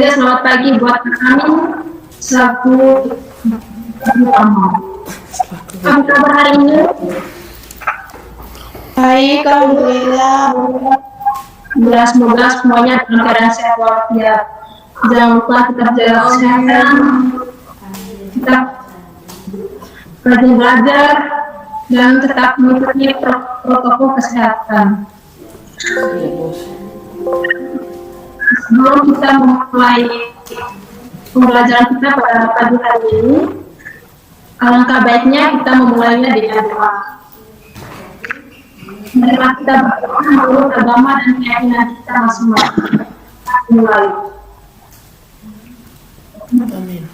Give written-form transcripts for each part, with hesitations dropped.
juga selamat pagi buat kami selaku utama. Apa kabar hari ini? Baik, alhamdulillah. Semoga semuanya dalam keadaan sehat walafiat. Jangan lupa tetap jaga kesehatan, tetap rajin belajar, dan tetap mengikuti protokol kesehatan. Sebelum kita memulai pembelajaran kita pada pagi hari ini, alangkah baiknya kita memulainya dengan doa. Marilah kita berdoa menurut agama dan keyakinan kita masing-masing. Mulai. Amin.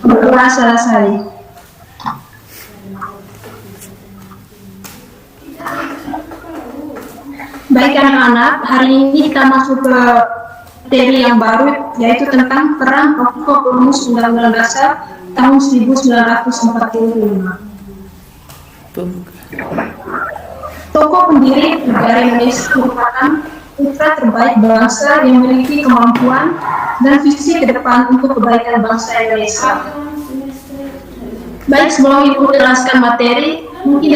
Berdoa selesai. Baik anak-anak, hari ini kita masuk ke materi yang baru, yaitu tentang peran pokok rumus Undang-Undang Dasar tahun 1945. Tokoh pendiri negara Indonesia merupakan putra terbaik bangsa yang memiliki kemampuan dan visi ke depan untuk kebaikan bangsa Indonesia. Baik, sebelum Ibu jelaskan materi, mungkin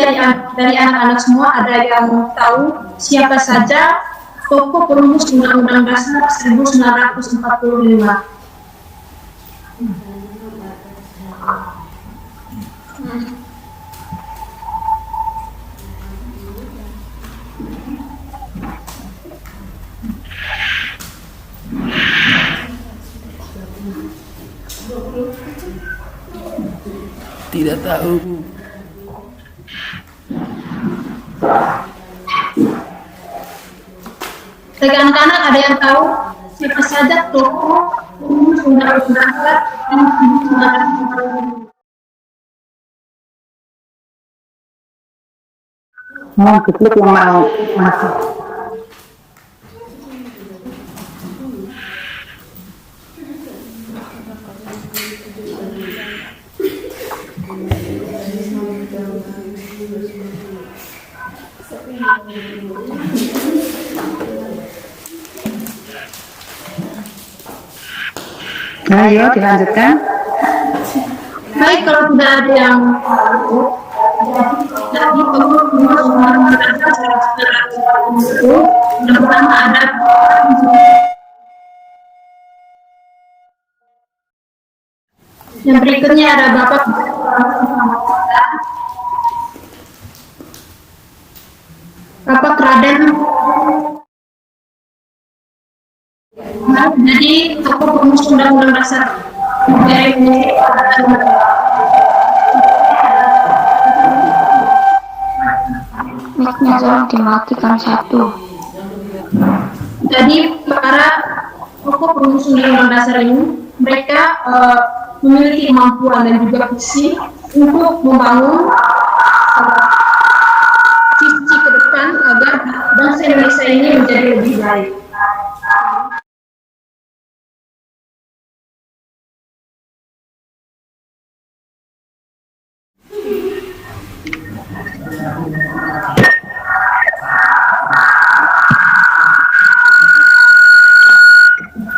dari anak-anak semua ada yang tahu siapa saja tokoh perumus Undang-Undang Dasar 1945. Tidak tahu. Bagi anak-anak ada yang tahu siapa saja tokoh perumus Undang-Undang Dasar tahun 1945? Mau klik yang mau masuk. Ayo dilanjutkan. Baik, kalau tidak ada yang tahu, jadi tokoh perumus Undang-Undang Dasar 1945 yang pertama ada yang berikutnya ada Bapak Raden. Jadi tokoh perumus Undang-Undang Dasar Mic-nya jangan dimatikan satu. Jadi para tokoh perumus Undang-Undang Dasar ini mereka memiliki kemampuan dan juga visi untuk membangun visi ke depan agar bangsa Indonesia ini menjadi lebih baik.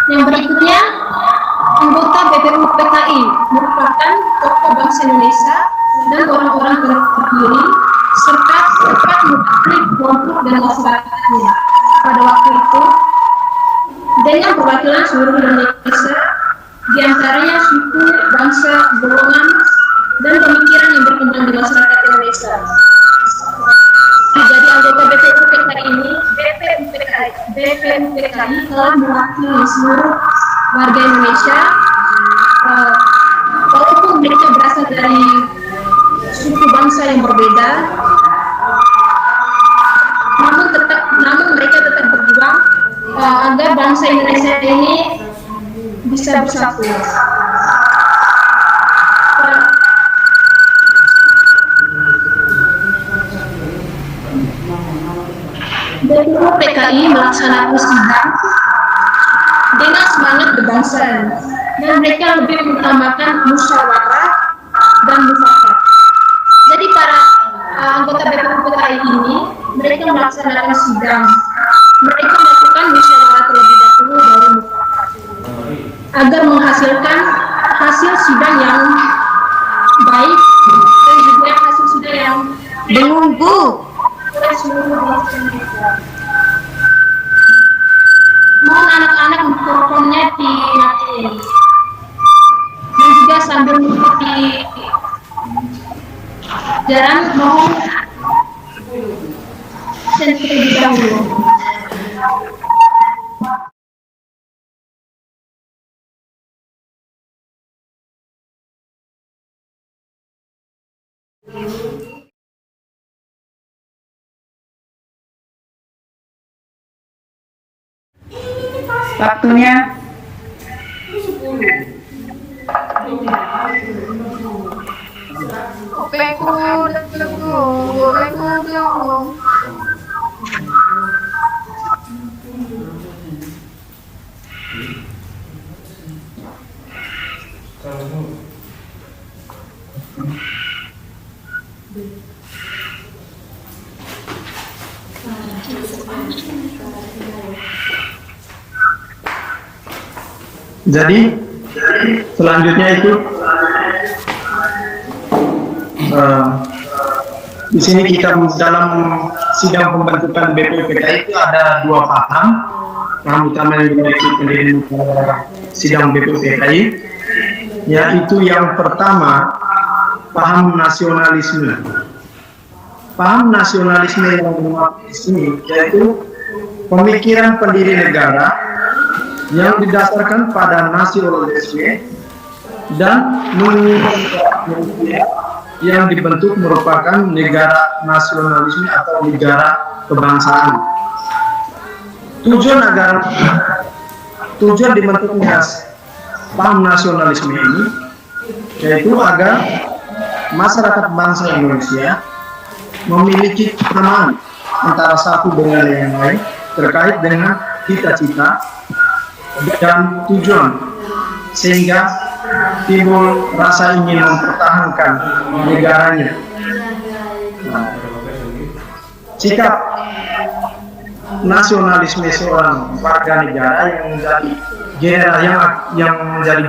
Yang berikutnya, anggota BPU PKI merupakan tokoh bangsa Indonesia dan orang-orang terpilih serta dapat mewakili kelompok dan masyarakatnya pada waktu itu dengan perwakilan seluruh Indonesia, diantaranya suku, bangsa, golongan, dan pemikiran yang berkembang di masyarakat Indonesia. Jadi anggota BPU PKI ini, BPU PKI telah mewakili seluruh warga Indonesia, walaupun mereka berasal dari suku bangsa yang berbeda, namun mereka tetap berjuang agar bangsa Indonesia ini bisa bersatu. BPU PKI melaksanakan sidang dengan semangat kebangsaan dan mereka lebih mengutamakan musyawarah dan mufakat. Jadi para anggota BPU PKI ini mereka melaksanakan sidang. Mereka melakukan musyawarah terlebih dahulu baru agar menghasilkan hasil sidang yang baik dan juga hasil sidang yang Menunggu. oleh seluruh bangsa Indonesia. Mohon anak-anak mikrofonnya dimatiin dan juga sambil mengikuti jalan mohon terlebih dahulu. Waktunya. Jadi selanjutnya itu di sini kita dalam sidang pembentukan BPUPKI itu ada dua paham utama yang dimiliki pendiri sidang BPUPKI, yaitu yang pertama paham nasionalisme. Paham nasionalisme yang dimaksud di sini yaitu pemikiran pendiri negara yang didasarkan pada nasionalisme dan menginginkan yang dibentuk merupakan negara nasionalisme atau negara kebangsaan. Tujuan dibentuknya paham nasionalisme ini yaitu agar masyarakat bangsa Indonesia memiliki kesamaan antara satu dengan yang lain terkait dengan cita-cita dan tujuan, sehingga timbul rasa ingin mempertahankan negaranya. Sikap nasionalisme seorang warga negara yang menjadi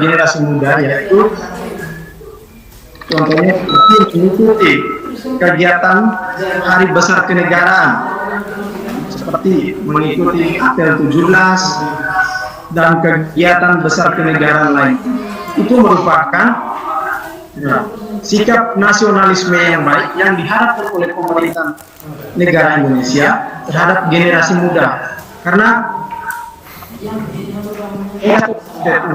generasi muda yaitu contohnya mengikuti kegiatan hari besar kenegaraan seperti mengikuti apel 17 dan kegiatan besar kenegaraan lain. Itu merupakan sikap nasionalisme yang baik yang diharapkan oleh pemerintah negara Indonesia terhadap generasi muda, karena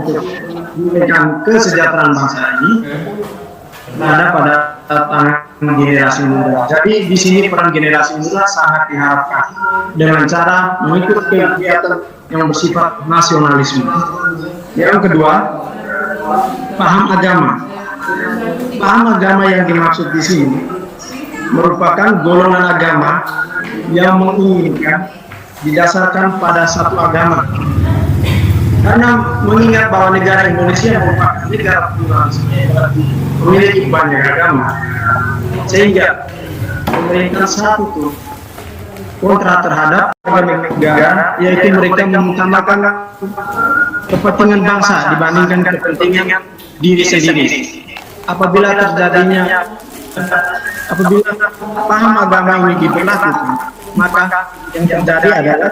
untuk memberikan kesejahteraan bangsa ini ada pada tangan generasi muda. Jadi di sini peran generasi muda sangat diharapkan dengan cara mengikuti kegiatan yang bersifat nasionalisme. Yang kedua, paham agama. Paham agama yang dimaksud di sini merupakan golongan agama yang menginginkan didasarkan pada satu agama. Karena mengingat bahwa negara Indonesia merupakan negara pluralis, memiliki banyak agama, sehingga pemerintah satu itu kontra terhadap negara, yaitu mereka mengutamakan kepentingan bangsa dibandingkan kepentingan diri sendiri. Apabila paham agama ini diberlakukan, maka yang terjadi adalah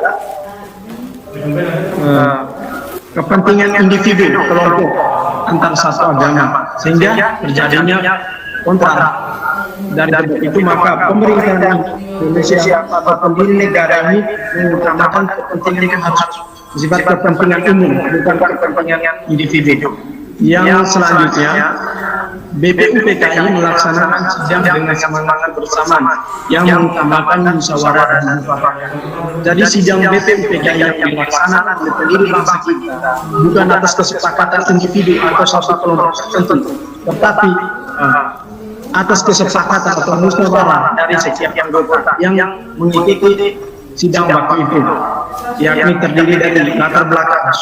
kepentingan individu kelompok antar satu agama, sehingga terjadinya kontra. Dari itu maka pemerintah Indonesia atau pendiri negara ini mengutamakan kepentingan harus bersifat kepentingan umum, bukan kepentingan individu. Yang selanjutnya, BPUPKI melaksanakan sidang dengan semangat bersama yang mengutamakan musyawarah dan mufakat. Jadi sidang BPUPKI yang dilaksanakan oleh pendiri bangsa kita bukan atas kesepakatan individu atau satu kelompok tertentu, tetapi atas kesepakatan atau musyawarah dari setiap anggota yang mengikuti sidang waktu itu, yakni terdiri dari latar belakang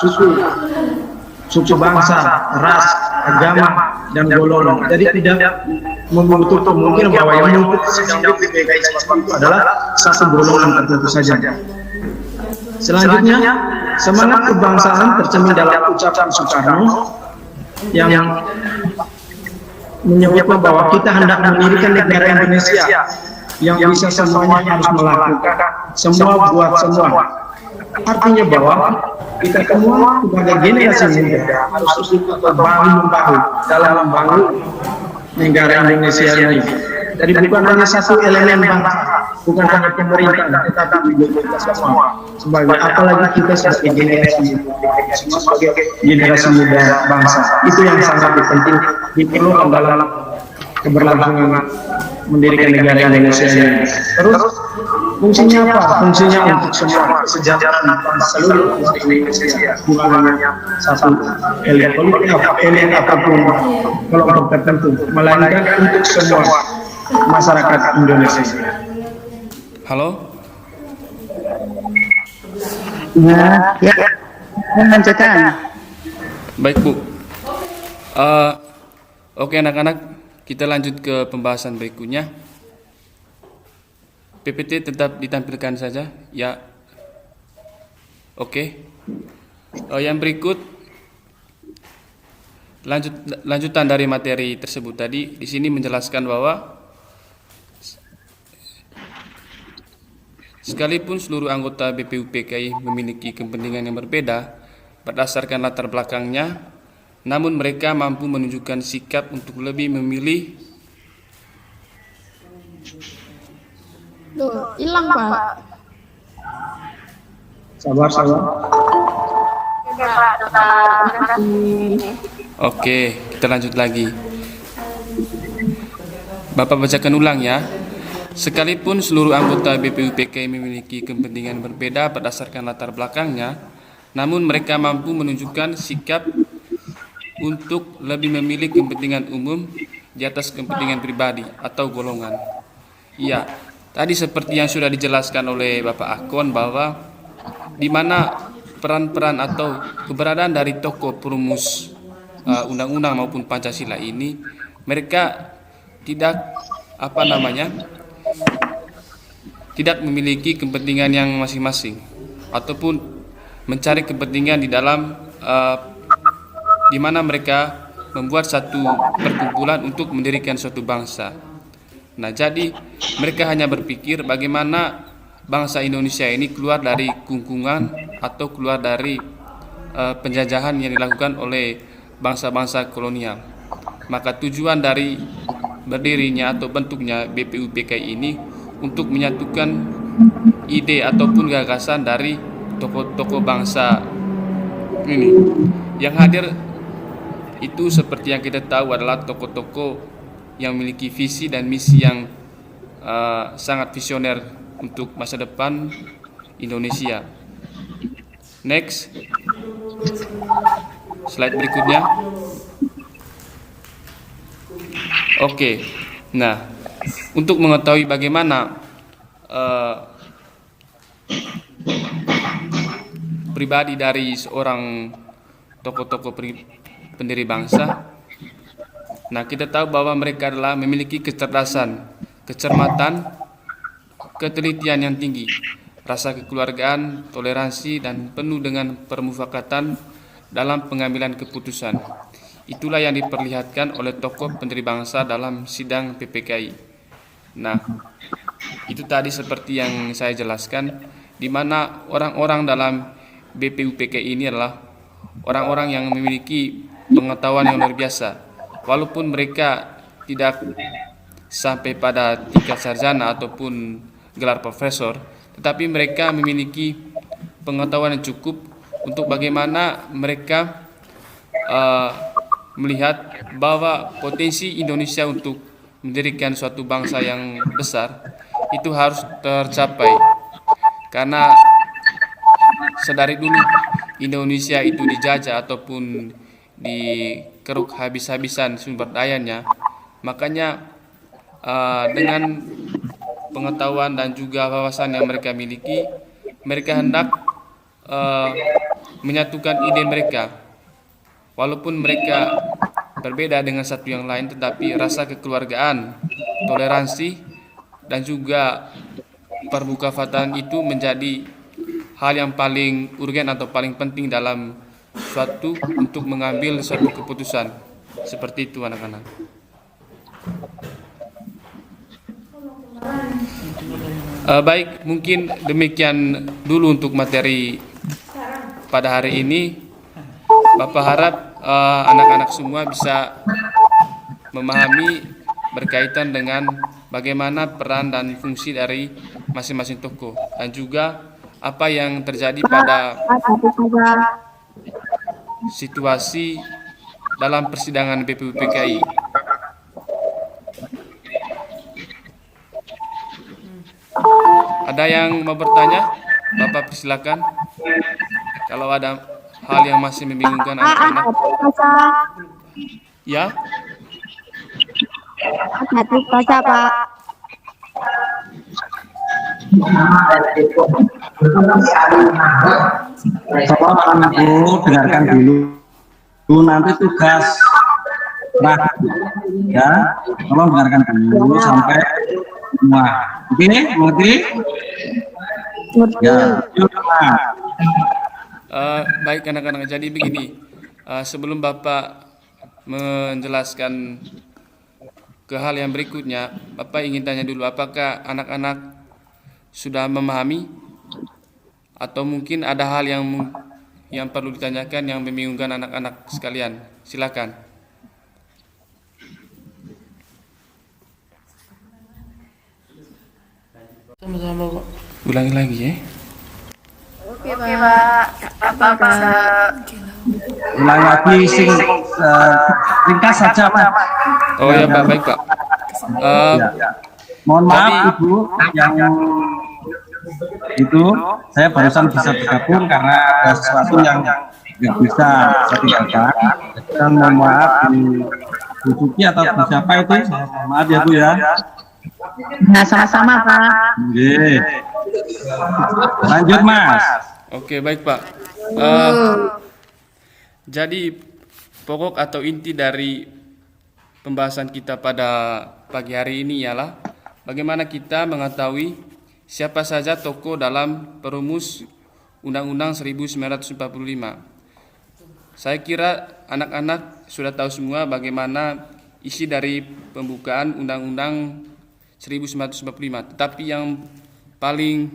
suku bangsa, ras, agama, dan golongan. Jadi tidak menutup kemungkinan bahwa yang mengikuti sidang PPKI itu adalah satu golongan tertentu saja. Selanjutnya, semangat kebangsaan tercermin dalam ucapan Soekarno yang menyebutkan bahwa kita hendak mendirikan negara Indonesia yang bisa semuanya harus melakukan, semua buat semua. Artinya bahwa kita semua sebagai generasi muda harus ikut bahu-membahu dalam membangun negara Indonesia ini. Jadi bukan hanya satu elemen bangsa, bukan hanya pemerintah, tetapi juga kita semua. Sebagai apalagi kita sebagai generasi muda bangsa. Itu yang sangat penting diperlukan dalam keberlangsungan mendirikan negara Indonesia ini. Terus fungsinya apa? Fungsinya untuk semua kesejahteraan seluruh Indonesia, bukan hanya satu elit politik, elit apapun kelompok tertentu, melainkan untuk semua masyarakat Indonesia. Halo? Ya. Lanjutkan. Baik, Bu. Oke, anak-anak, kita lanjut ke pembahasan berikutnya. PPT tetap ditampilkan saja, ya. Oke. Yang berikut lanjutan dari materi tersebut tadi. Di sini menjelaskan bahwa sekalipun seluruh anggota BPUPKI memiliki kepentingan yang berbeda berdasarkan latar belakangnya, namun mereka mampu menunjukkan sikap untuk lebih memilih. Loh, hilang Pak. Sabar. Oke, kita lanjut lagi. Bapak bacakan ulang ya. Sekalipun seluruh anggota BPUPKI memiliki kepentingan berbeda berdasarkan latar belakangnya, namun mereka mampu menunjukkan sikap untuk lebih memilih kepentingan umum di atas kepentingan pribadi atau golongan. Iya, tadi seperti yang sudah dijelaskan oleh Bapak Akon bahwa di mana peran-peran atau keberadaan dari tokoh perumus undang-undang maupun Pancasila ini, mereka tidak tidak memiliki kepentingan yang masing-masing ataupun mencari kepentingan di dalam di mana mereka membuat satu perkumpulan untuk mendirikan suatu bangsa. Nah, jadi mereka hanya berpikir bagaimana bangsa Indonesia ini keluar dari kungkungan atau keluar dari penjajahan yang dilakukan oleh bangsa-bangsa kolonial. Maka tujuan dari berdirinya atau bentuknya BPUPKI ini untuk menyatukan ide ataupun gagasan dari tokoh-tokoh bangsa ini. Yang hadir itu seperti yang kita tahu adalah tokoh-tokoh yang memiliki visi dan misi yang sangat visioner untuk masa depan Indonesia. Next, slide berikutnya. Oke, nah, untuk mengetahui bagaimana pribadi dari seorang tokoh-tokoh pendiri bangsa, nah kita tahu bahwa mereka adalah memiliki kecerdasan, kecermatan, ketelitian yang tinggi, rasa kekeluargaan, toleransi, dan penuh dengan permufakatan dalam pengambilan keputusan. Itulah yang diperlihatkan oleh tokoh pendiri bangsa dalam sidang PPKI. Nah, itu tadi seperti yang saya jelaskan, di mana orang-orang dalam BPUPKI ini adalah orang-orang yang memiliki pengetahuan yang luar biasa. Walaupun mereka tidak sampai pada tingkat sarjana ataupun gelar profesor, tetapi mereka memiliki pengetahuan yang cukup untuk bagaimana mereka melihat bahwa potensi Indonesia untuk mendirikan suatu bangsa yang besar itu harus tercapai, karena sedari dulu Indonesia itu dijajah ataupun dikeruk habis-habisan sumber dayanya. Makanya dengan pengetahuan dan juga wawasan yang mereka miliki, mereka hendak menyatukan ide mereka. Walaupun mereka berbeda dengan satu yang lain, tetapi rasa kekeluargaan, toleransi, dan juga permufakatan itu menjadi hal yang paling urgen atau paling penting dalam suatu untuk mengambil suatu keputusan. Seperti itu anak-anak. Baik, mungkin demikian dulu untuk materi pada hari ini. Bapak harap anak-anak semua bisa memahami berkaitan dengan bagaimana peran dan fungsi dari masing-masing tokoh, dan juga apa yang terjadi pada situasi dalam persidangan BPUPKI. Ada yang mau bertanya? Bapak persilakan. Kalau ada hal yang masih membingungkan anak-anak. Ya? Satu bahasa Pak. Tolong anakku dengarkan dulu nanti tugas praktik ya, tolong dengarkan dulu sampai semua. Oke, mengerti? Ya, Baik anak-anak, jadi begini, sebelum Bapak menjelaskan ke hal yang berikutnya, Bapak ingin tanya dulu, apakah anak-anak sudah memahami atau mungkin ada hal yang perlu ditanyakan yang membingungkan anak-anak sekalian? Silakan. Sama-sama Pak. Ulangi lagi ya. Oke Pak, apa Pak? ulang lagi ringkas saja Pak. Oh ya Pak, baik Pak. Mohon maaf Ibu yang itu saya barusan bisa bergabung karena ada sesuatu yang nggak bisa saya tinggalkan. Dan mohon maaf Bu Suci atau Bu siapa itu, maaf ya Bu ya. Nah, sama-sama Pak. Oke. Lanjut Mas. Oke, baik Pak. Jadi pokok atau inti dari pembahasan kita pada pagi hari ini ialah bagaimana kita mengetahui siapa saja tokoh dalam perumus Undang-Undang 1945. Saya kira anak-anak sudah tahu semua bagaimana isi dari pembukaan Undang-Undang 1945. Tetapi yang paling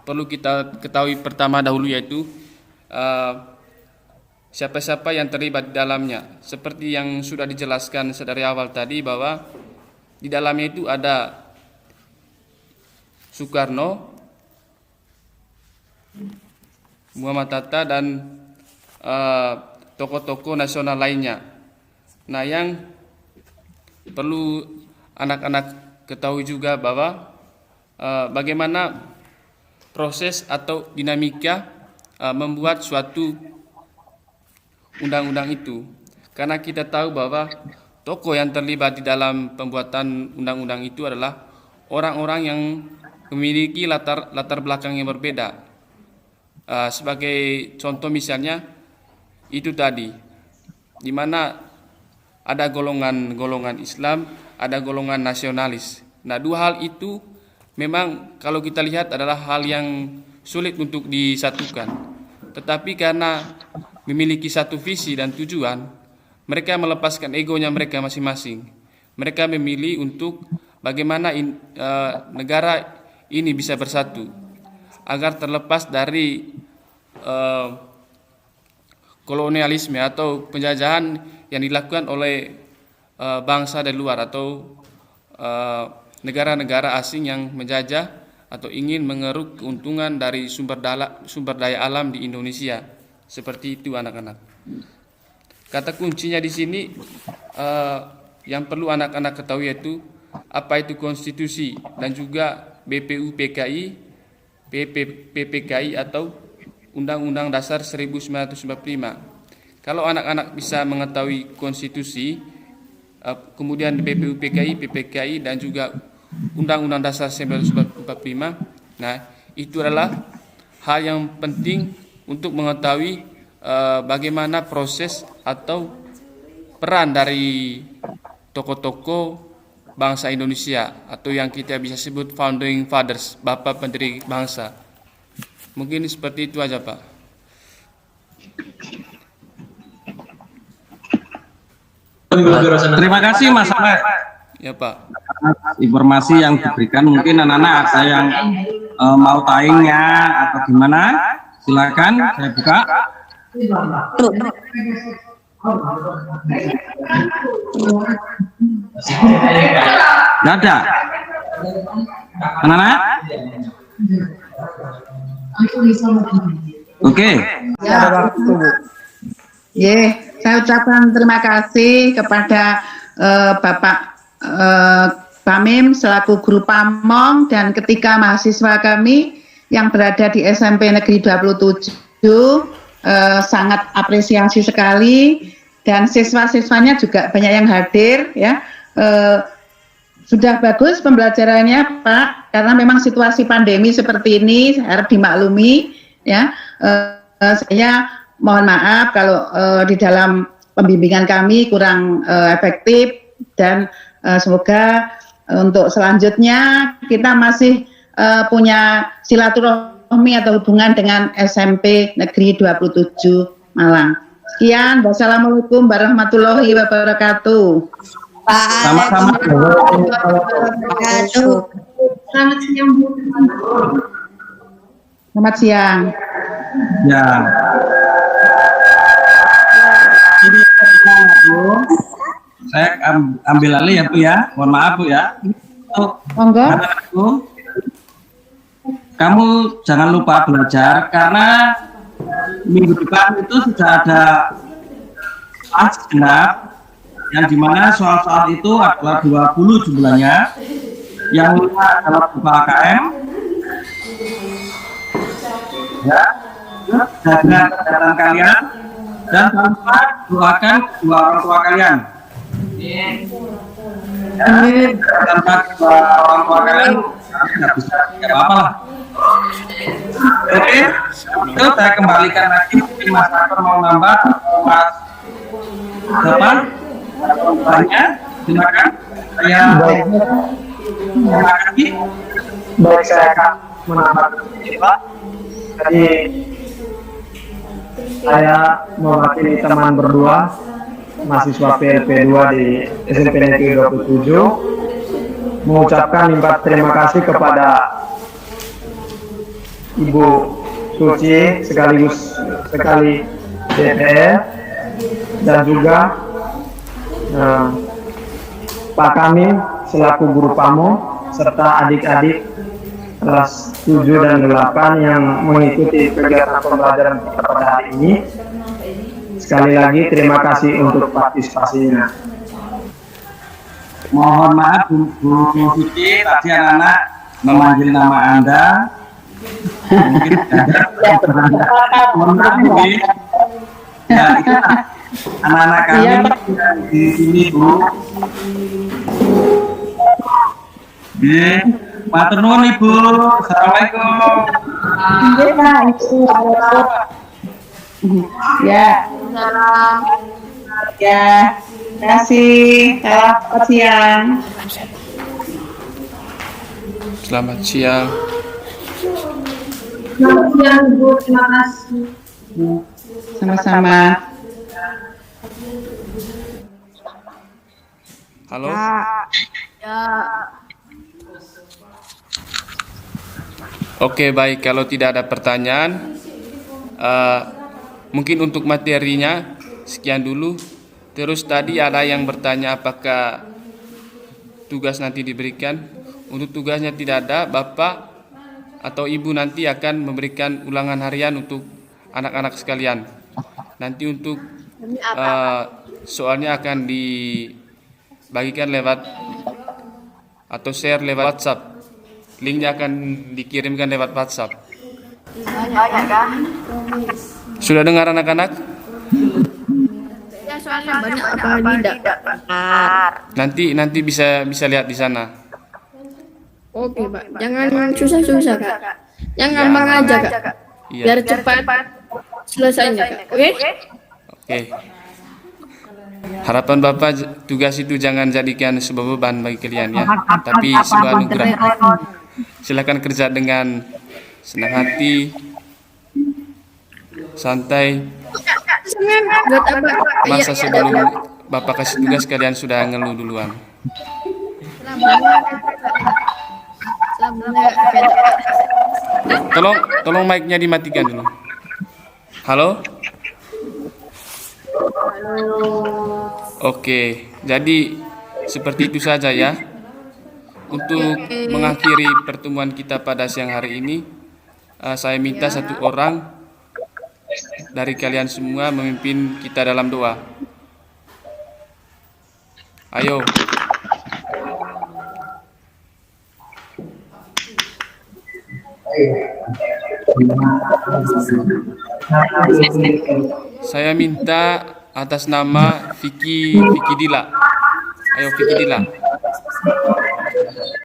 perlu kita ketahui pertama dahulu yaitu siapa-siapa yang terlibat di dalamnya. Seperti yang sudah dijelaskan dari awal tadi bahwa di dalamnya itu ada Soekarno, Muhammad Hatta, dan tokoh-tokoh nasional lainnya. Nah, yang perlu anak-anak ketahui juga bahwa bagaimana proses atau dinamika membuat suatu undang-undang itu. Karena kita tahu bahwa tokoh yang terlibat di dalam pembuatan undang-undang itu adalah orang-orang yang memiliki latar belakang yang berbeda. Sebagai contoh misalnya itu tadi, di mana ada golongan Islam, ada golongan nasionalis. Nah, dua hal itu memang kalau kita lihat adalah hal yang sulit untuk disatukan. Tetapi karena memiliki satu visi dan tujuan, mereka melepaskan egonya mereka masing-masing. Mereka memilih untuk bagaimana negara ini bisa bersatu agar terlepas dari kolonialisme atau penjajahan yang dilakukan oleh bangsa dari luar atau negara-negara asing yang menjajah atau ingin mengeruk keuntungan dari sumber daya alam di Indonesia. Seperti itu anak-anak. Kata kuncinya di sini yang perlu anak-anak ketahui yaitu apa itu konstitusi dan juga BPUPKI, PPKI atau Undang-Undang Dasar 1945. Kalau anak-anak bisa mengetahui konstitusi, kemudian BPUPKI, PPKI dan juga Undang-Undang Dasar 1945, nah itu adalah hal yang penting untuk mengetahui bagaimana proses atau peran dari tokoh-tokoh bangsa Indonesia atau yang kita bisa sebut founding fathers, bapak pendiri bangsa. Mungkin seperti itu aja, Pak. Terima kasih Mas Ahmad. Ya, Pak. Informasi yang diberikan mungkin anak-anak ada yang mau tayangnya atau gimana? Silakan saya buka. Nggak ada. Anak-anak? Oke. Saya ucapkan terima kasih kepada Bapak Bamim selaku guru Pamong dan ketiga mahasiswa kami yang berada di SMP Negeri 27. Sangat apresiasi sekali, dan siswa-siswanya juga banyak yang hadir ya. Sudah bagus pembelajarannya, Pak, karena memang situasi pandemi seperti ini harap dimaklumi ya. Saya mohon maaf kalau di dalam pembimbingan kami kurang efektif, dan semoga untuk selanjutnya kita masih punya silaturahmi atau hubungan dengan SMP Negeri 27 Malang. Sekian, wassalamualaikum warahmatullahi wabarakatuh. Sama-sama. Selamat siang, Bu. Selamat siang. Ya. Ini Bu. Saya ambil alih ya Bu ya. Mohon maaf Bu ya. Monggo. Anak-anakku, kamu jangan lupa belajar karena minggu depan itu sudah ada kelas genap yang dimana soal-soal itu adalah 20 jumlahnya, yang 5 adalah berupa AKM ya, jaga kesehatan kalian, dan jangan lupa doakan kedua orang tua kalian ya, tanpa kedua orang tua kalian nggak bisa, nggak apa-apa lah. Oke, itu saya kembalikan lagi. Mungkin Mas Aktor mau nambah, Mas Bapak, banyak, silakan. Saya terima kasih. Baik, saya akan menambah ini, Pak. Jadi saya mewakili teman berdua mahasiswa PLP 2 di SMP Negeri 27 mengucapkan limpah terima kasih kepada Ibu Suci sekali DPR dan juga Pak Kamil selaku guru Pamong serta adik-adik kelas 7 dan 8 yang mengikuti kegiatan pembelajaran kita pada hari ini. Sekali lagi terima kasih untuk partisipasinya. Mohon maaf Bu Suci, tadi anak-anak memanggil nama Anda. Mungkin mohon maaf Bu. Ya, itu anak-anak kami di sini Bu. Matur nuwun Ibu. Assalamualaikum. Ya. Ya. Terima kasih. Selamat siang. Selamat siang. Selamat siang, Bu. Terima kasih. Sama-sama. Halo. Oke, baik. Kalau tidak ada pertanyaan, mungkin untuk materinya sekian dulu. Terus tadi ada yang bertanya apakah tugas nanti diberikan. Untuk tugasnya tidak ada. Bapak atau Ibu nanti akan memberikan ulangan harian untuk anak-anak sekalian. Nanti untuk soalnya akan dibagikan lewat atau share lewat WhatsApp. Linknya akan dikirimkan lewat WhatsApp. Sudah dengar anak-anak? Ya, soalnya banyak apa tidak. Nanti bisa lihat di sana. Oke, Pak. Jangan susah-susah, Kak. Jangan mengajak, Kak. Iya. Biar cepat selesainya, Kak. Oke? Oke. Harapan Bapak tugas itu jangan jadikan sebuah beban bagi kalian ya, tapi sebuah anugerah. Silakan kerja dengan senang hati, santai. Buat apa? Masa sebelum Bapak kasih tugas kalian sudah ngeluh duluan. Tolong mic-nya dimatikan dulu. Halo? Oke, jadi seperti itu saja ya. Untuk mengakhiri pertemuan kita pada siang hari ini, saya minta satu orang dari kalian semua memimpin kita dalam doa. Ayo. Saya minta atas nama Vicky Dila. Ayo Vicky Dila.